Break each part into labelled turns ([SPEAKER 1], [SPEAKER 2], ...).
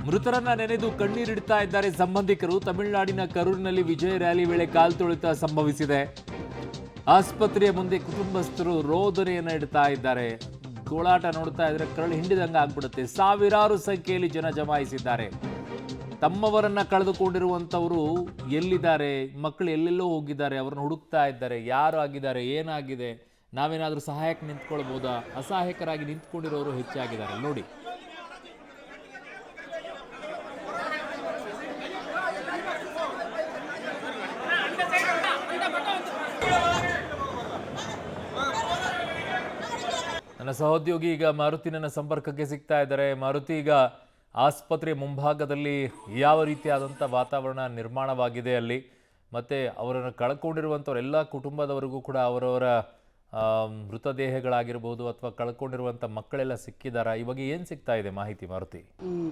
[SPEAKER 1] ಮೃತರನ್ನ ನೆನೆದು ಕಣ್ಣೀರಿಡ್ತಾ ಇದ್ದಾರೆ ಸಂಬಂಧಿಕರು. ತಮಿಳುನಾಡಿನ ಕರೂರಿನಲ್ಲಿ ವಿಜಯ ರ್ಯಾಲಿ ವೇಳೆ ಕಾಲ್ತುಳಿತ ಸಂಭವಿಸಿದೆ. ಆಸ್ಪತ್ರೆಯ ಮುಂದೆ ಕುಟುಂಬಸ್ಥರು ರೋದನೆಯನ್ನ ಇಡ್ತಾ ಇದ್ದಾರೆ. ಗೋಳಾಟ ನೋಡ್ತಾ ಇದ್ರೆ ಕರಳು ಹಿಂಡಿದಂಗೆ ಆಗ್ಬಿಡುತ್ತೆ. ಸಾವಿರಾರು ಸಂಖ್ಯೆಯಲ್ಲಿ ಜನ ಜಮಾಯಿಸಿದ್ದಾರೆ. ತಮ್ಮವರನ್ನ ಕಳೆದುಕೊಂಡಿರುವಂತವರು ಎಲ್ಲಿದ್ದಾರೆ, ಮಕ್ಕಳು ಎಲ್ಲೆಲ್ಲೋ ಹೋಗಿದ್ದಾರೆ, ಅವ್ರನ್ನ ಹುಡುಕ್ತಾ ಇದ್ದಾರೆ. ಯಾರು ಆಗಿದ್ದಾರೆ, ಏನಾಗಿದೆ, ನಾವೇನಾದ್ರೂ ಸಹಾಯಕ್ಕೆ ನಿಂತ್ಕೊಳ್ಬೋದಾ? ಅಸಹಾಯಕರಾಗಿ ನಿಂತ್ಕೊಂಡಿರೋರು ಹೆಚ್ಚಾಗಿದ್ದಾರೆ ನೋಡಿ. ನನ್ನ ಸಹೋದ್ಯೋಗಿ ಈಗ ಮಾರುತಿ ನನ್ನ ಸಂಪರ್ಕಕ್ಕೆ ಸಿಗ್ತಾ ಇದ್ದಾರೆ. ಮಾರುತಿ, ಈಗ ಆಸ್ಪತ್ರೆ ಮುಂಭಾಗದಲ್ಲಿ ಯಾವ ರೀತಿಯಾದಂಥ ವಾತಾವರಣ ನಿರ್ಮಾಣವಾಗಿದೆ ಅಲ್ಲಿ, ಮತ್ತೆ ಅವರನ್ನು ಕಳ್ಕೊಂಡಿರುವಂಥವ್ರೆಲ್ಲ ಕುಟುಂಬದವರೆಗೂ ಕೂಡ ಅವರವರ ಮೃತದೇಹಗಳಾಗಿರ್ಬೋದು ಅಥವಾ ಕಳ್ಕೊಂಡಿರುವಂಥ ಮಕ್ಕಳೆಲ್ಲ ಸಿಕ್ಕಿದಾರಾ? ಇವಾಗ ಏನು ಸಿಗ್ತಾ ಇದೆ ಮಾಹಿತಿ ಮಾರುತಿ?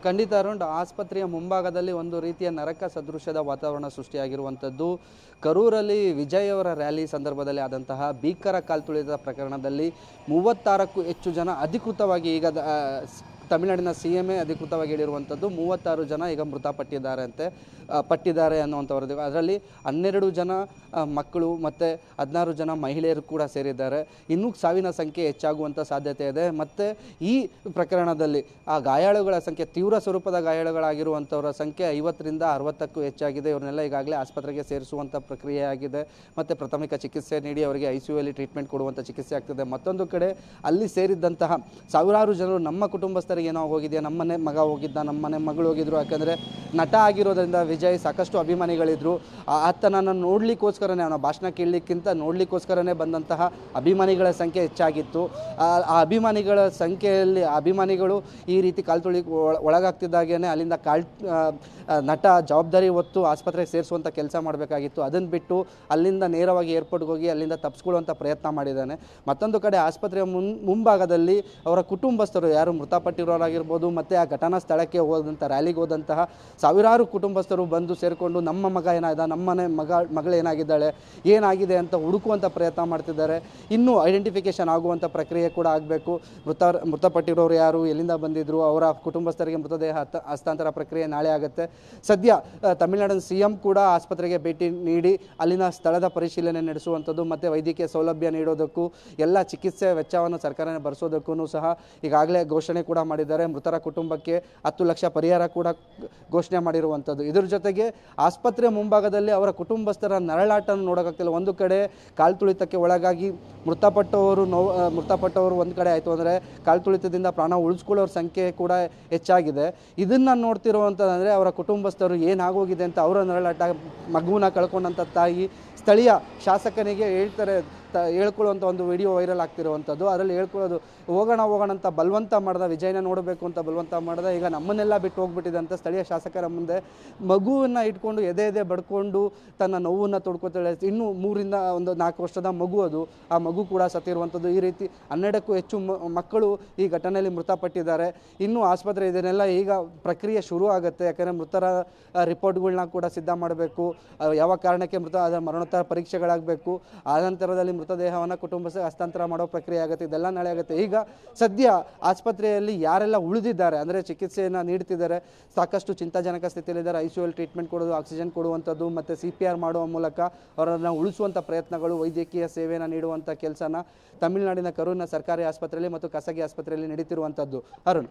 [SPEAKER 2] ಖಂಡಿತ ಅರುಣ್, ಆಸ್ಪತ್ರೆಯ ಮುಂಭಾಗದಲ್ಲಿ ಒಂದು ರೀತಿಯ ನರಕ ಸದೃಶ್ಯದ ವಾತಾವರಣ ಸೃಷ್ಟಿಯಾಗಿರುವಂಥದ್ದು. ಕರೂರಲ್ಲಿ ವಿಜಯ್ ಅವರ ರ್ಯಾಲಿ ಸಂದರ್ಭದಲ್ಲಿ ಆದಂತಹ ಭೀಕರ ಕಾಲ್ತುಳಿತ ಪ್ರಕರಣದಲ್ಲಿ 36ಕ್ಕೂ ಹೆಚ್ಚು ಜನ ಅಧಿಕೃತವಾಗಿ ಈಗ ತಮಿಳುನಾಡಿನ CM ಅಧಿಕೃತವಾಗಿ ಹೇಳಿರುವಂಥದ್ದು 36 ಜನ ಈಗ ಪಟ್ಟಿದ್ದಾರೆ ಅನ್ನುವಂಥ ವರದಿ. ಅದರಲ್ಲಿ 12 ಜನ ಮಕ್ಕಳು ಮತ್ತು 16 ಜನ ಮಹಿಳೆಯರು ಕೂಡ ಸೇರಿದ್ದಾರೆ. ಇನ್ನೂ ಸಾವಿನ ಸಂಖ್ಯೆ ಹೆಚ್ಚಾಗುವಂಥ ಸಾಧ್ಯತೆ ಇದೆ. ಮತ್ತು ಈ ಪ್ರಕರಣದಲ್ಲಿ ಆ ಗಾಯಾಳುಗಳ ಸಂಖ್ಯೆ, ತೀವ್ರ ಸ್ವರೂಪದ ಗಾಯಾಳುಗಳಾಗಿರುವಂಥವರ ಸಂಖ್ಯೆ 50ರಿಂದ 60ಕ್ಕೂ ಹೆಚ್ಚಾಗಿದೆ. ಇವ್ರನ್ನೆಲ್ಲ ಈಗಾಗಲೇ ಆಸ್ಪತ್ರೆಗೆ ಸೇರಿಸುವಂಥ ಪ್ರಕ್ರಿಯೆ ಆಗಿದೆ. ಮತ್ತು ಪ್ರಾಥಮಿಕ ಚಿಕಿತ್ಸೆ ನೀಡಿ ಅವರಿಗೆ ICUಯಲ್ಲಿ ಟ್ರೀಟ್ಮೆಂಟ್ ಕೊಡುವಂಥ ಚಿಕಿತ್ಸೆ ಆಗ್ತದೆ. ಮತ್ತೊಂದು ಕಡೆ ಅಲ್ಲಿ ಸೇರಿದ್ದಂತಹ ಸಾವಿರಾರು ಜನರು ನಮ್ಮ ಕುಟುಂಬಸ್ಥರಿಗೆ ಏನೋ ಹೋಗಿದೆಯಾ, ನಮ್ಮನೆ ಮಗ ಹೋಗಿದ್ದ, ನಮ್ಮನೆ ಮಗಳು ಹೋಗಿದ್ರು. ಯಾಕಂದರೆ ನಟ ಆಗಿರೋದ್ರಿಂದ ವಿಜಯ್ ಸಾಕಷ್ಟು ಅಭಿಮಾನಿಗಳಿದ್ರು. ಆತನನ್ನು ನೋಡಲಿಕ್ಕೋಸ್ಕರನೇ, ಅವನ ಭಾಷಣ ಕೇಳಲಿಕ್ಕಿಂತ ನೋಡಲಿಕ್ಕೋಸ್ಕರನೇ ಬಂದಂತಹ ಅಭಿಮಾನಿಗಳ ಸಂಖ್ಯೆ ಹೆಚ್ಚಾಗಿತ್ತು. ಆ ಅಭಿಮಾನಿಗಳ ಸಂಖ್ಯೆಯಲ್ಲಿ ಅಭಿಮಾನಿಗಳು ಈ ರೀತಿ ಕಾಲ್ತುಳಿ ಒಳಗಾಗ್ತಿದ್ದಾಗೇ ಅಲ್ಲಿಂದ ನಟ ಜವಾಬ್ದಾರಿ ಹೊತ್ತು ಆಸ್ಪತ್ರೆಗೆ ಸೇರಿಸುವಂಥ ಕೆಲಸ ಮಾಡಬೇಕಾಗಿತ್ತು. ಅದನ್ನು ಬಿಟ್ಟು ಅಲ್ಲಿಂದ ನೇರವಾಗಿ ಏರ್ಪೋರ್ಟ್ಗೆ ಹೋಗಿ ಅಲ್ಲಿಂದ ತಪ್ಪಿಸ್ಕೊಳ್ಳುವಂಥ ಪ್ರಯತ್ನ ಮಾಡಿದ್ದಾನೆ. ಮತ್ತೊಂದು ಕಡೆ ಆಸ್ಪತ್ರೆಯ ಮುಂಭಾಗದಲ್ಲಿ ಅವರ ಕುಟುಂಬಸ್ಥರು, ಯಾರು ಮೃತಪಟ್ಟಿರೋರಾಗಿರ್ಬೋದು ಮತ್ತು ಆ ಘಟನಾ ಸ್ಥಳಕ್ಕೆ ಹೋದಂಥ ರ್ಯಾಲಿಗೆ ಹೋದಂತಹ ಸಾವಿರಾರು ಕುಟುಂಬಸ್ಥರು ಬಂದು ಸೇರಿಕೊಂಡು ನಮ್ಮ ಮಗ ಏನಾದ, ನಮ್ಮನೆ ಮಗಳು ಏನಾಗಿದೆ ಅಂತ ಹುಡುಕುವಂಥ ಪ್ರಯತ್ನ ಮಾಡ್ತಿದ್ದಾರೆ. ಇನ್ನೂ ಐಡೆಂಟಿಫಿಕೇಷನ್ ಆಗುವಂಥ ಪ್ರಕ್ರಿಯೆ ಕೂಡ ಆಗಬೇಕು. ಮೃತಪಟ್ಟಿರೋರು ಯಾರು, ಎಲ್ಲಿಂದ ಬಂದಿದ್ರು, ಅವರ ಕುಟುಂಬಸ್ಥರಿಗೆ ಮೃತದೇಹ ಹಸ್ತಾಂತರ ಪ್ರಕ್ರಿಯೆ ನಾಳೆ ಆಗುತ್ತೆ. ಸದ್ಯ ತಮಿಳುನಾಡಿನ CM ಕೂಡ ಆಸ್ಪತ್ರೆಗೆ ಭೇಟಿ ನೀಡಿ ಅಲ್ಲಿನ ಸ್ಥಳದ ಪರಿಶೀಲನೆ ನಡೆಸುವಂಥದ್ದು ಮತ್ತು ವೈದ್ಯಕೀಯ ಸೌಲಭ್ಯ ನೀಡೋದಕ್ಕೂ, ಎಲ್ಲ ಚಿಕಿತ್ಸೆ ವೆಚ್ಚವನ್ನು ಸರ್ಕಾರನೇ ಭರಿಸೋದಕ್ಕೂ ಸಹ ಈಗಾಗಲೇ ಘೋಷಣೆ ಕೂಡ ಮಾಡಿದ್ದಾರೆ. ಮೃತರ ಕುಟುಂಬಕ್ಕೆ 10 ಲಕ್ಷ ಪರಿಹಾರ ಕೂಡ ಘೋಷಣೆ ಮಾಡಿರುವಂಥದ್ದು. ಇದರ ಜೊತೆಗೆ ಆಸ್ಪತ್ರೆ ಮುಂಭಾಗದಲ್ಲಿ ಅವರ ಕುಟುಂಬಸ್ಥರ ನರಳಾಟವನ್ನು ನೋಡೋಕ್ಕಾಗ್ತಿಲ್ಲ. ಒಂದು ಕಡೆ ಕಾಲ್ತುಳಿತಕ್ಕೆ ಒಳಗಾಗಿ ಮೃತಪಟ್ಟವರು ಒಂದು ಕಡೆ ಆಯಿತು ಅಂದರೆ ಕಾಲ್ತುಳಿತದಿಂದ ಪ್ರಾಣ ಉಳಿಸ್ಕೊಳ್ಳೋರ ಸಂಖ್ಯೆ ಕೂಡ ಹೆಚ್ಚಾಗಿದೆ. ಇದನ್ನು ನೋಡ್ತಿರುವಂಥದ್ದಂದರೆ ಅವರ ಕುಟುಂಬಸ್ಥರು ಏನಾಗೋಗಿದೆ ಅಂತ ಅವರ ನರಳಾಟ, ಮಗುವನ್ನ ಕಳ್ಕೊಂಡಂಥ ತಾಯಿ ಸ್ಥಳೀಯ ಶಾಸಕನಿಗೆ ಹೇಳ್ಕೊಳ್ಳುವಂಥ ಒಂದು ವಿಡಿಯೋ ವೈರಲ್ ಆಗ್ತಿರುವಂಥದ್ದು. ಅದರಲ್ಲಿ ಹೇಳ್ಕೊಳ್ಳೋದು, ಹೋಗೋಣ ಅಂತ ಬಲವಂತ ಮಾಡ್ದ, ವಿಜಯನ ನೋಡಬೇಕು ಅಂತ ಬಲವಂತ ಮಾಡ್ದ, ಈಗ ನಮ್ಮನ್ನೆಲ್ಲ ಬಿಟ್ಟು ಹೋಗ್ಬಿಟ್ಟಿದೆ ಅಂತ ಸ್ಥಳೀಯ ಶಾಸಕರ ಮುಂದೆ ಮಗುವನ್ನು ಇಟ್ಕೊಂಡು ಎದೆ ಬಡ್ಕೊಂಡು ತನ್ನ ನೋವನ್ನು ತೊಡ್ಕೊತಾಳೆ. ಇನ್ನೂ 3ರಿಂದ 4 ವರ್ಷದ ಮಗು ಅದು. ಆ ಮಗು ಕೂಡ ಸತ್ತಿರುವಂಥದ್ದು. ಈ ರೀತಿ 12ಕ್ಕೂ ಹೆಚ್ಚು ಮಕ್ಕಳು ಈ ಘಟನೆಯಲ್ಲಿ ಮೃತಪಟ್ಟಿದ್ದಾರೆ. ಇನ್ನೂ ಆಸ್ಪತ್ರೆ ಇದನ್ನೆಲ್ಲ ಈಗ ಪ್ರಕ್ರಿಯೆ ಶುರು ಆಗುತ್ತೆ. ಯಾಕಂದರೆ ಮೃತರ ರಿಪೋರ್ಟ್ಗಳನ್ನ ಕೂಡ ಸಿದ್ಧ ಮಾಡಬೇಕು. ಯಾವ ಕಾರಣಕ್ಕೆ ಅದರ ಮರಣೋತ್ತರ ಪರೀಕ್ಷೆಗಳಾಗಬೇಕು. ಆನಂತರದಲ್ಲಿ ಮೃತದೇಹವನ್ನು ಕುಟುಂಬಕ್ಕೆ ಹಸ್ತಾಂತರ ಮಾಡೋ ಪ್ರಕ್ರಿಯೆ ಆಗುತ್ತೆ. ಇದೆಲ್ಲ ನಾಳೆ ಆಗುತ್ತೆ. ಈಗ ಸದ್ಯ ಆಸ್ಪತ್ರೆಯಲ್ಲಿ ಯಾರೆಲ್ಲ ಉಳಿದಿದ್ದಾರೆ ಅಂದರೆ ಚಿಕಿತ್ಸೆಯನ್ನು ನೀಡ್ತಿದ್ದಾರೆ, ಸಾಕಷ್ಟು ಚಿಂತಾಜನಕ ಸ್ಥಿತಿಯಲ್ಲಿದ್ದಾರೆ. ICUಯಲ್ಲಿ ಟ್ರೀಟ್ಮೆಂಟ್ ಕೊಡೋದು, ಆಕ್ಸಿಜನ್ ಕೊಡುವಂಥದ್ದು ಮತ್ತು CPR ಮಾಡುವ ಮೂಲಕ ಅವರನ್ನು ಉಳಿಸುವಂಥ ಪ್ರಯತ್ನಗಳು, ವೈದ್ಯಕೀಯ ಸೇವೆಯನ್ನು ನೀಡುವಂಥ ಕೆಲಸನ ತಮಿಳುನಾಡಿನ ಕರೂರಿನ ಸರ್ಕಾರಿ ಆಸ್ಪತ್ರೆಯಲ್ಲಿ ಮತ್ತು ಖಾಸಗಿ ಆಸ್ಪತ್ರೆಯಲ್ಲಿ ನಡೀತಿರುವಂಥದ್ದು. ಅರುಣ್.